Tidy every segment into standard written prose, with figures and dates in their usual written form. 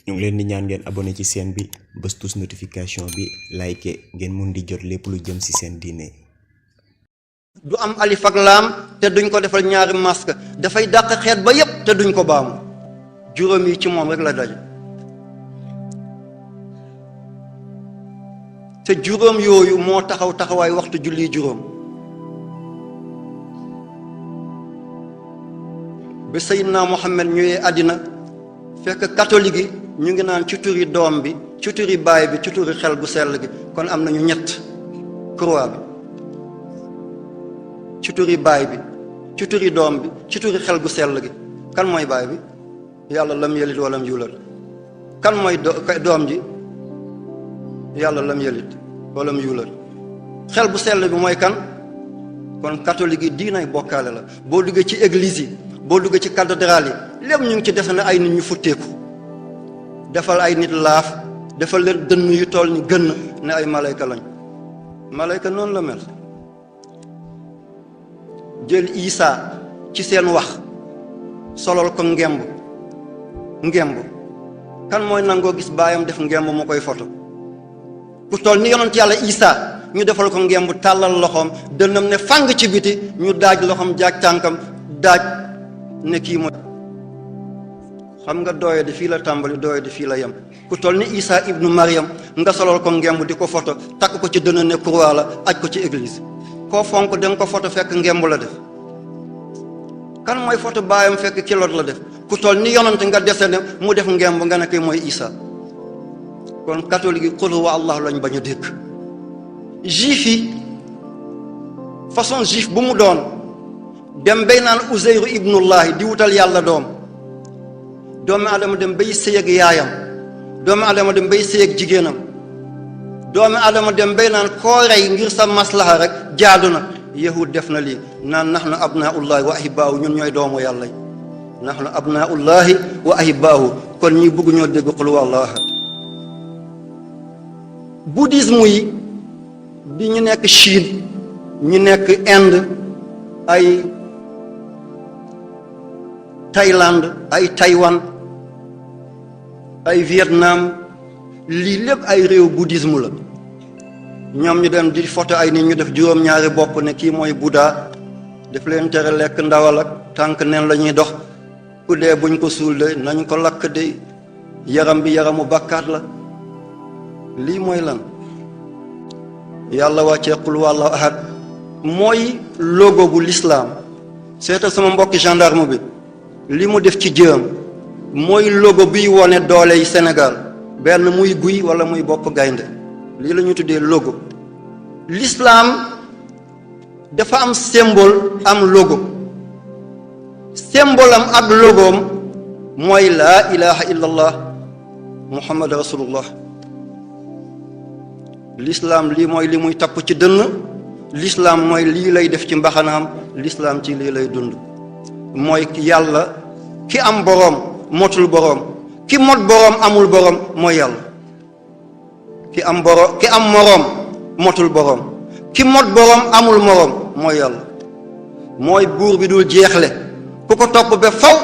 ñu ngi leen di ñaan ngeen abonné ci chaîne bi bës tous notification bi like ngeen mun di jot lépp lu jëm ci seen diine. du am alif ak laam te duñ ko defal ñaari masque dafay dàq xeet ba yépp te duñ ko baamu juróom yi ci moom rek la daje te juróom yooyu moo taxawaay waxtu julli juróom ba Seydina Muhammad ñëwee àddina fekk catholique yi ñu ngi naan ci turi doom bi ci turi baay bi ci turi xel bu sell gi kon am nañu ñett croix bi ci turi baay bi ci turi doom bi ci turi xel gu sell gi kan mooy baay bi yàlla lam yelit walam yulad kan mooy doom ji yàlla lam yelit walam yulad xel bu sell bi mooy kan kon catholique yi diinay bokkaale la boo duggee ci église yi boo duggee ci cathédrale yi lépp ñu ngi ci def na ay nit ñu futteeku defal ay nit laaf defal leen dënn yu toll ni gën ne ay malayka lañ malayka noonu la mel jël Isa ci seen wax solol ko ngemb kan mooy nangoo gis baayam def ngemb mu koy foto ku toll ni yonent yàlla Isa ñu defal ko ngemb tàllal loxoom dënnam ne fàng ci biti ñu daaj loxoom jaaj tànkam daaj ne kii mooy xam nga dooye di fii la tàmbali dooye di fii la yem ku toll ni Isa ibnu Maryam nga solol ko ngemb di ko foto takk ko ci dënn ne croix la aj ko ci église koo fonk da nga ko foto fekk ngemb la def kan mooy foto baayam fekk kiloot la def ku toll ni yonante nga dese ne mu def ngemb nga ne koy mooy Isa kon catholique yi qul huwa allah lañ bañ a dégg juif yi façon juif bu mu doon dem bay naan Uzeyru ibnullahi di wutal yàlla doomu adama dem bay sëy ak yaayam doomu adama dem bay sëy ak jigéenam doomu adama dem bay naan koo rey ngir sa maslaha rek jaadu na yahud def na lii naan nahnu abnaullahi wa ahibaahu ñun ñooy doomu yàlla yi nahnu abnaullahi wa ahibaahu kon ñi bëgg ñoo dégg qul huwallahu ahad bouddhisme yi di ñu nekk Chine ñu nekk Inde ay Thaïlande ay Taïwan ay Vietnam lii lépp ay réew bouddhisme la ñoom ñu dem di photo ay nit ñu def juróom-ñaari bopp ne kii mooy Bouddha def leen tere lekk ndawal ak tànk neen la ñuy dox ku dee buñ ko suul de nañ ko lakk de yaram bi yaramu bàkkaat la lii mooy lan yàlla wàccee qul huwallahu ahad mooy logo bu l'islam seetal sama mbokki gendarme bi li mu def ci jëm mooy logo biy wone doole yi Sénégal benn muy guy wala muy bopp gaynde lii la ñu tuddee logo l'islam dafa am symbole am logo symbole am ak logoom mooy laa ilaha illallah muhammad rasulullah l'islam lii mooy li muy tapp ci dënn l'islam mooy lii lay def ci mbaxanaam l'islam ci lii lay dund mooy yàlla ki am boroom motul boroom ki mot boroom amul boroom mooy yàlla ki am moroom motul boroom ki mot boroom amul moroom mooy yàlla mooy buur bi dul jeexle ku ko topp ba faw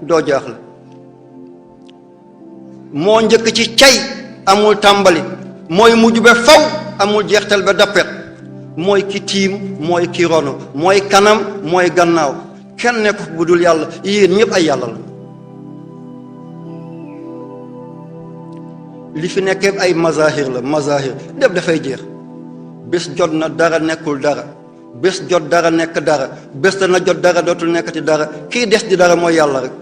doo jaaxle moo njëkk ci cay amul tàmbali mooy mujj ba faw amul jeextal ba dappet mooy ki tiim mooy ki ronu mooy kanam mooy gannaaw kenn nekk bu dul yàlla yéen ñëpp ay yàlla la li fi nekkee ay mazahir la mazahir lépp dafay jeex bés jot na dara nekkul dara bés jot dara nekk dara bés dana jot dara dootul nekkati dara kii des di dara mooy yàlla rek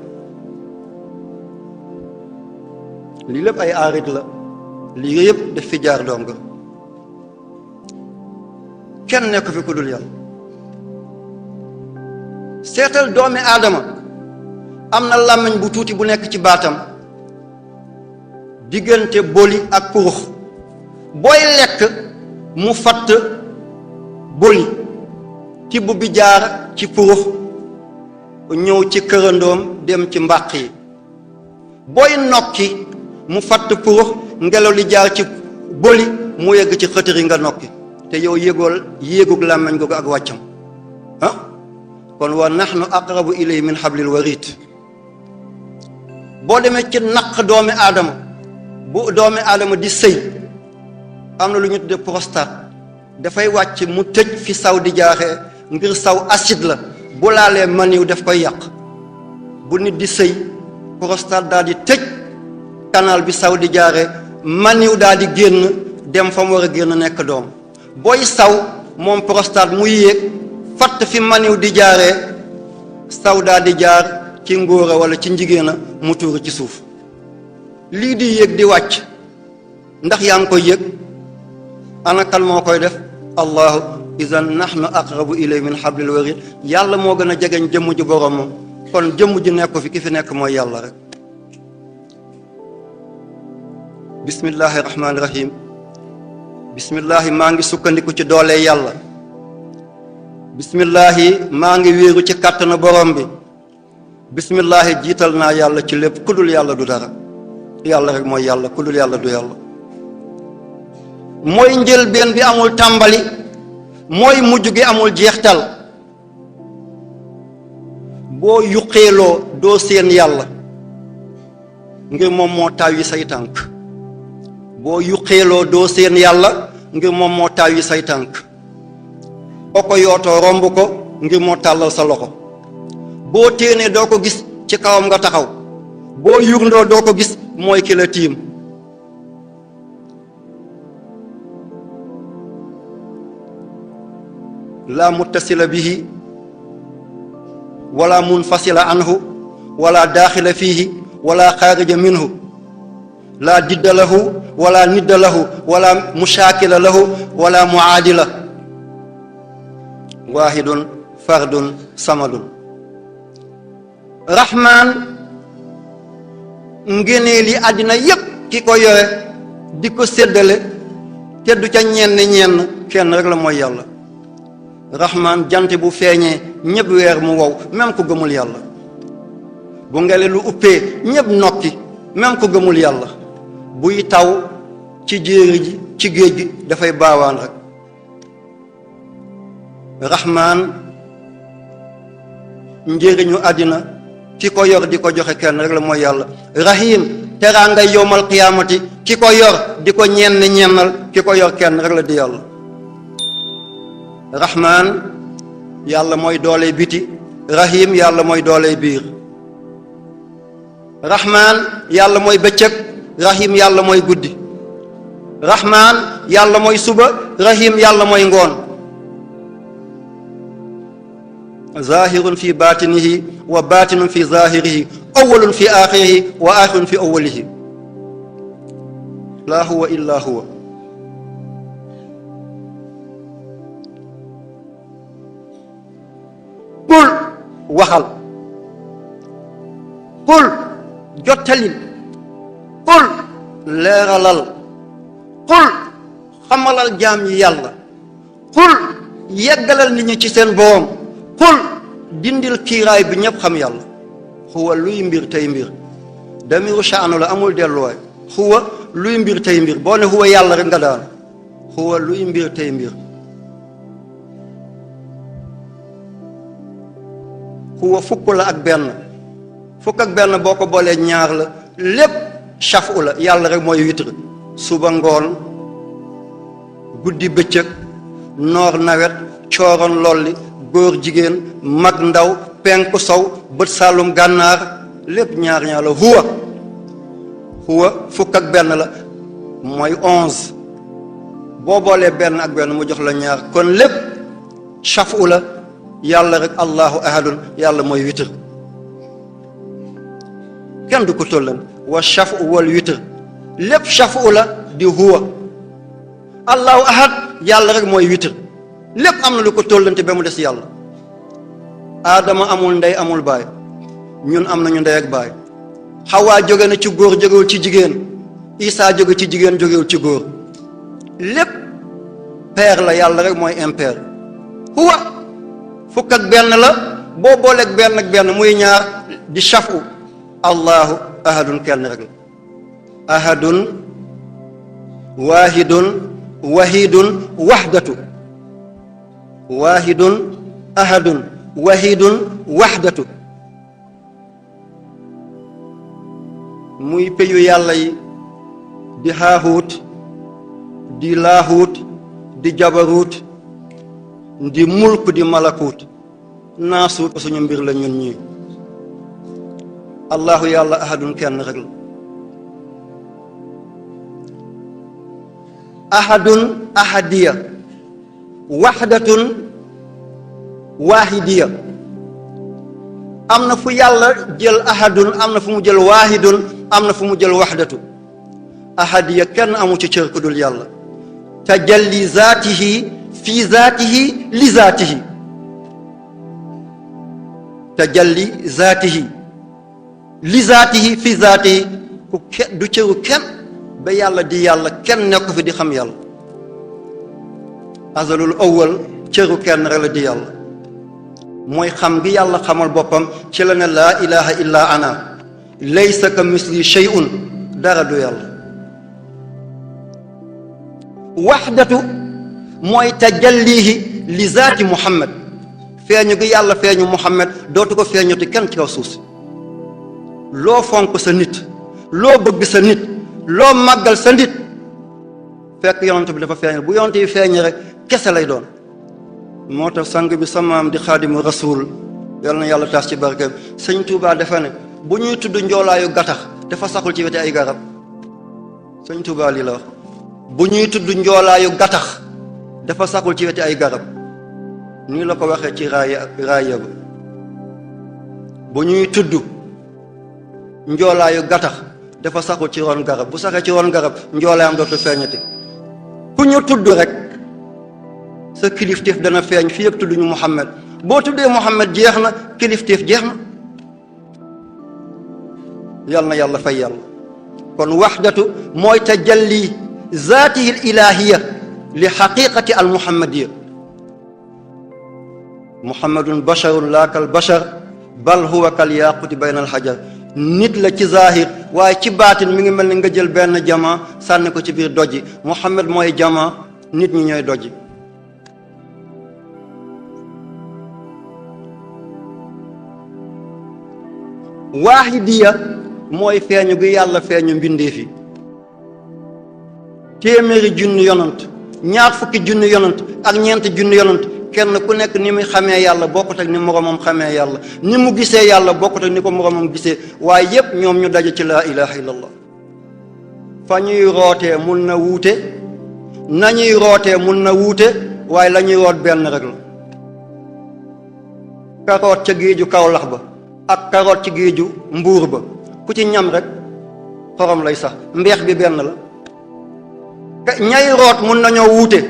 lii lépp ay aarit la lii yëpp daf fi jaar dong kenn nekk fi ku dul yàlla seetal doomi aadama am na làmmiñ bu tuuti bu nekk ci baatam diggante boli ak purux booy lekk mu fatt boli tibb bi jaar ci purux ñëw ci kërandoom dem ci mbàq yi booy nokki mu fatt purux ngelaw li jaar ci boli mu yegg ci xëtër yi nga nokki te yow yéegug làmmiñ googu ak wàccam kon wa nahnu aqrabu ilayhi min hablil warid boo demee ci naq doomi aadama bu doomi aadama di sëy am na lu ñu tudde prostate dafay wàcc mu tëj fi saw di jaaxee ngir saw acide la bu laalee maniw daf koy yàq bu nit di sëy prostate daal di tëj canal bi saw di jaaree maniw daal di génn dem fa mu war a génn nekk doom booy saw moom prostate muy yéeg fatt fi maniw di jaaree saw daal di jaar ci ngóora wala ci njigéena mu tuuru ci suuf lii di yéeg di wàcc ndax yaa ngi koy yëg ana kan moo koy def allahu idan nahnu aqrabu ilay min hablil warid yàlla moo gën a jegeñ jëmm ji boromam kon jëmm ji nekk fi ki fi nekk mooy yàlla rek bismillahi rahmaani rahim bismillahi maa ngi sukkandiku ci doole yàlla bismillahi maa ngi wéeru ci kàttanu borom bi bismillahi jiital naa yàlla ci lépp ku dul yàlla du dara yàlla rek mooy yàlla ku dul yàlla du yàlla mooy njëlbeen bi amul tàmbali mooy mujj gi amul jeextal boo yuqeeloo doo seen yàlla ngir moom moo tàyyi say tànk boo yuqeeloo doo seen yàlla ngir moom moo tàyyi say tànk boo ko yootoo romb ko ngir moo tàllal sa loxo boo téenee doo ko gis ci kawam nga taxaw boo yurndoo doo ko gis mooy ki la tiim laa muttasila bihi wala munfasila anhu wala daaxila fiihi wala xaarija minhu laa didda lahu wala nidda lahu wala mushaakila lahu wala muaadila waahidun fardun samadun rahmaan ngéneeli àddina yépp ki ko yore di ko séddale te du ca ñenn kenn rek la mooy yàlla rahmaan jant bu feeñee ñëpp weer mu wow même ku gëmul yàlla bu ngele lu uppee ñëpp nokki même ku gëmul yàlla buy taw ci jéeri ji ci géej gi dafay baawaan rek rahmaan njëriñu àddina ki ko yor di ko joxe kenn rek la mooy yàlla rahim teraangay yowmal qiyaamati ki ko yor di ko ñennal ki ko yor kenn rek la di yàlla rahmaan yàlla mooy doole biti rahim yàlla mooy doole biir rahmaan yàlla mooy bëccëg rahim yàlla mooy guddi rahmaan yàlla mooy suba rahim yàlla mooy ngoon zahirun fi batinihi wa batinun fi zahirihi awwalun fi axirihi wa axirun fi awwalihi laa huwa illa huwa qul waxal qul jottalil qul leeralal qul xamalal jaam yi yàlla qul yeggalal nit ñi ci seen borom qul dindil kiiraay bi ñëpp xam yàlla xuwa luy mbir tey mbir damiru shaanu la amul delluwaay xuwa luy mbir tey mbir boo ne xuwa yàlla rek nga daan xuwa luy mbir tey mbir xuwa fukk la ak benn fukk ak benn boo ko boolee ñaar la lépp chafu la yàlla rek mooy witre suba ngoon guddi bëccëg noor nawet cooroon lolli góor jigéen mag ndaw penku sow bët saalum gànnaar lépp ñaar la huwa fukk ak benn la mooy 11 boo boolee benn ak benn mu jox la ñaar kon lépp chafu la yàlla rek allahu ahadun yàlla mooy witr kenn du ko tollan wa chafu wal witr lépp chafu la di huwa allahu ahad yàlla rek mooy witr lépp am na lu ko tollante ba mu des yàlla aadama amul ndey amul baay ñun am nañu ndey ak baay xawaa jóge na ci góor jógewul ci jigéen isaa jóge ci jigéen jógewul ci góor lépp père la yàlla rek mooy impair huwa fukk ak benn la boo booleeg benn ak benn muy ñaar di chafu allahu ahadun kenn rek la ahadun waahidun wahidun wahdatu waahidun ahadun wahidun wahdatu muy peyu yàlla yi di haahuut di laahuut di jabaruut di mulk di malakuut naasuut suñu mbir la ñun ñii allahu yàlla ahadun kenn rek la ahadun ahadiya waxdatun waahidiya am na fu yàlla jël ahadun am na fu mu jël waahidun am na fu mu jël waxdatu ahadiya kenn amu ci cër ku dul yàlla tajalli zaatihi fi zaatihi li zaatihi tajalli zaatihi li zaatihi fi zaatihi ku du cëru kenn ba yàlla di yàlla kenn nekk fi di xam yàlla azalul awwal cëru kenn rek la di yàlla mooy xam gi yàlla xamal boppam ci la ne laa ilaha illa ana laysa ka misli shay'un dara du yàlla waxdatu mooy tajallihi li zaati muhammad feeñu gi yàlla feeñu muhammad dootu ko feeñuti kenn ci kaw suuf si loo fonk sa nit loo bëgg sa nit loo màggal sa nit fekk yonent bi dafa feeñal bu yonent yi feeñ rek kese lay doon moo tax sang bi samaam di xaadimu rasul yal na yàlla taas ci barkeem sëñ Touba dafa ne bu ñuy tudd njoolaayu gattax dafa saxul ci weti ay garab sëñ Touba lii la wax bu ñuy tudd njoolaayu gattax dafa saxul ci weti ay garab nii la ko waxee ci raaya ba bu ñuy tudd njoolaayu gattax dafa saxul ci ron garab bu saxee ci ron garab njoolaayam dootu feeñati ku ñu tudd rek sa kilifteef dana feeñ fii ak tudduñu Muhammad boo tuddee Muhammad jeex na kilifteef jeex na yal na yàlla fay yàlla kon waxdatu mooy tajalli zaatihi al ilahiya li xaqiqati al muhammadiya muhammadun basharun laa kal bashar bal huwa kal yaquti bayna al hajar nit la ci zahir waaye ci baatin mi ngi mel ni nga jël benn jama sànni ko ci biir dojji Muhammad mooy jama nit ñi ñooy dojji waahidiya mooy feeñu gi yàlla feeñu mbindeef yi téeméeri junni yonant ñaar fukki junni yonant ak ñeenti junni yonant kenn ku nekk ni muy xamee yàlla bokkut ak ni moromam xamee yàlla ni mu gisee yàlla bokkut ak ni ko moromam gisee waaye yépp ñoom ñu daje ci laa ilaha illallah fa ñuy rootee mun na wuute nañuy rootee mun na wuute waaye la ñuy root benn rek la karoot ca géeju Kawlax ba ak karoot ci géeju Mbuur ba ku ci ñam rek xorom lay sax mbeex bi benn la ñay root mun nañoo wuute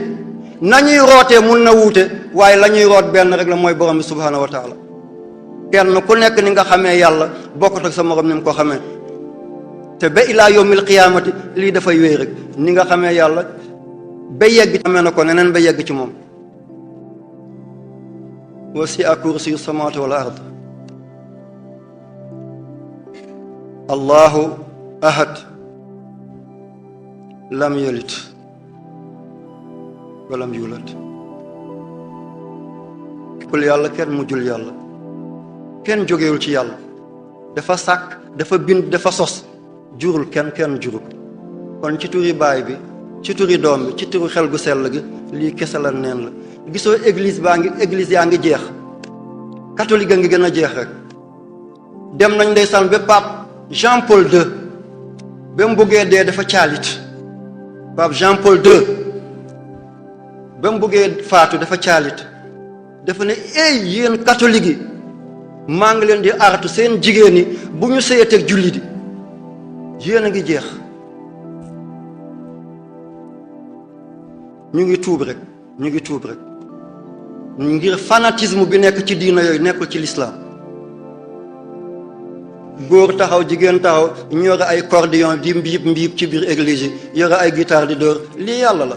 nañuy rootee mun na wuute waaye la ñuy root benn rek la mooy borom bi subhaanahu wa taala kenn ku nekk ni nga xamee yàlla bokkut ak sa morom ni mu ko xamee te ba ilaa yawmil qiyaamati lii dafay wéy rek ni nga xamee yàlla ba yegg xamee na ko neneen ba yegg ci moom wasi'a kursiyyu samaawaati wal ard allahu ahad lam yalid walam yulad kul yàlla kenn mujjul yàlla kenn jógewul ci yàlla dafa sàkk dafa bind dafa sos jurul kenn juru ko kon ci turi baay bi ci turi doom bi ci turi xel gu sell gi lii kese la neen la gisoo église yaa ngi jeex catholique a ngi gën a jeex rek dem nañ ndeysaan ba pape Jean Paul II ba mu buggee dee dafa caalit pape Jean Paul II ba mu buggee faatu dafa caalit dafa ne yéen catholique yi maa ngi leen di artu seen jigéen ñi bu ñu sëyateeg julli di yéen a ngi jeex ñu ngi tuub rek ngir fanatisme bi nekk ci diina yooyu nekkul ci lislaam góor taxaw jigéen taxaw ñu yore ay cordillon di mbiib ci biir église yi yore ay guitare di dóor lii yàlla la